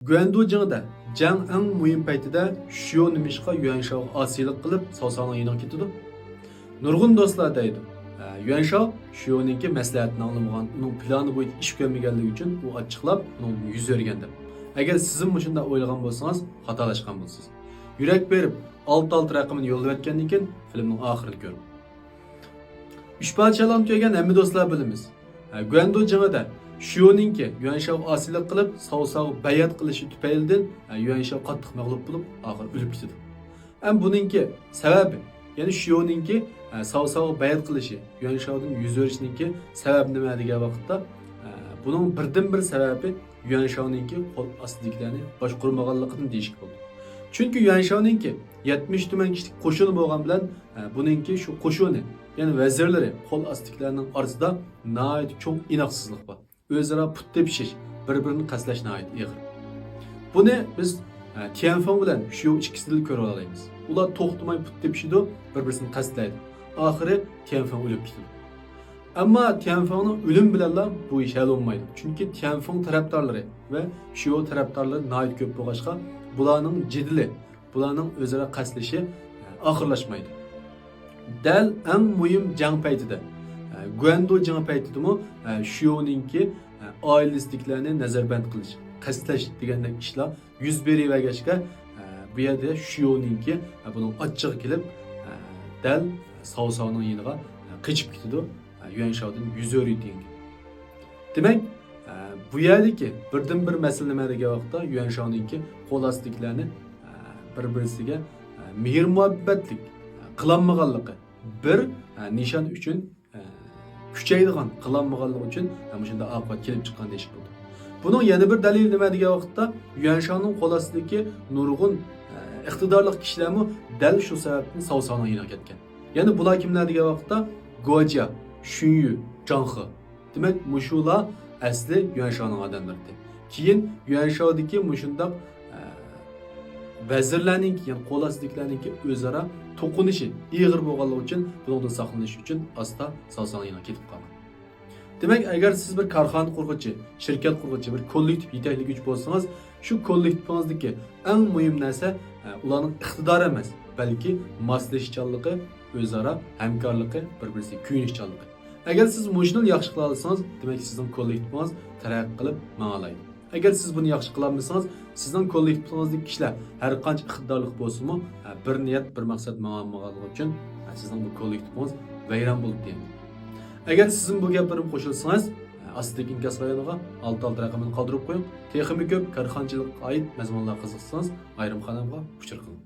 Guandu jingda jang eng muhim paytida Shio nimishqa Yuanshao osiylik qilib Saosangning yoniga ketadi. Nurg'un do'stlar deydi. Yuanshao Shio'ningki maslahatini anglamagan, uning plani bo'yicha ish ko'rmaganligi uchun u ochiqlab uning yuz o'rgan deb. Agar siz ham shunday o'ylagan bo'lsangiz, xatolashgan bo'lsangiz. Yurak berib, alt raqamini yo'llab o'tgandan keyin filmning oxirini ko'ring. Uch parchalarni tugagan hamma do'stlar bilamiz. Guandu jingida Shio'ningki Yuanshao osiylik qilib Saosao bayat qilishi tufaylidan Yuanshao qattiq mag'lub bo'lib, oxir o'lib ketadi. Ham buningki sababi, ya'ni Shio'ningki Saosao bayat qilishi, Yuanshaodan yuz o'rishningki sababi nima degan vaqtda, buning birdan-bir sababi Yuanshao'ningki qo'l ostidagilarni boshqarmaganligidan deyishik bo'ldi. Chunki Yuanshao'ningki 70 tuman kishilik qo'shini bo'lgan bilan, buningki shu qo'shini, ya'ni vazirlari qo'l ostidagilarning orasida nihoyat cho'ng inoqsizlik bor. O'zaro put tepishish, bir-birini qaslash nihoyat og'ir. Buni biz Tianfeng bilan shu ikkisini ko'ra olamiz. Ular to'xtamay put tepishidi, bir-birini qasdlaydi. Oxiri Tianfeng o'lib ketadi. Ammo Tianfengning o'lim bilanlar bu ish hal bo'lmaydi. Chunki Tianfeng tarafdorlari va shu tarafdorlar nihoyat ko'p bo'lg'achqa, bularning jidili, bularning o'zaro qaslashi oxirlashmaydi. Dal eng muhim jang paytida, Guandu jang paytidami Shio'ningki oilasidagilarni nazarband qilish, qasdlash degandek ishlar yuz beravergachga, bu yerda Shio'ningki buning ochchig'i kelib, dal Saosaoning yoniga qochib ketadi, Yuanshaodan yuz o'riydi. Demak, bu yerdagi birdan-bir masala nima degan vaqtda Yuanshao'ningki qo'l ostidagilarni bir-birisiga mehr-muhabbatlik qilolmaganligi bir nishon uchun kuchaydigan qilolmaganligi uchun shunday oqibat kelib chiqqan deyish bo'ldi. Buning yana bir dalili nima degan vaqtda Yuanshao'ning qo'l ostidagi nurg'un iqtidorli kishilarmi dal shu sababdan Saosaoning yoniga ketgan. Ya'ni bular kimlar degan vaqtda Gojia, Shunyu, Zhanghe. Demak, mushular asli Yuanshao'ning odamlari. Keyin Yuanshao'dagi mushundaq vazirlarning, ya'ni qo'l ostidagilarning o'zaro to'qinishi og'ir bo'lganligi uchun bundan saqlanish uchun asta Saosaoning yoniga ketib qolgan. Demak, agar siz bir korxona qurg'uvchi, shirkat qurg'uvchi, bir kollektiv yetaklovchi bo'lsangiz, shu kollektivingizdagi eng muhim narsa ularning iqtidori emas, balki moslashchanligi, o'zaro hamkorligi, bir-birisiga kuyunishchanligi. Agar siz shuni yaxshi qila olsangiz, demak sizning kollektivingiz taraqqiy qilib manglaydi. Agar siz buni yaxshi qila olmasangiz, sizning kollektivingizdagi kishilar har qancha iqtidorli bo'lsa-mu, bir niyat, bir maqsad ma'lumotganligi uchun sizning bu kollektivingiz vayron bo'ldi. Agar sizin bu gaplarim qo'shilsangiz, astidagi inkas rayoniga alt raqamini qoldirib qo'ying. Texnika ko'p korxonchilikqa oid mazmunlar qiziqsangiz, ayrim xonamga uchir qiling.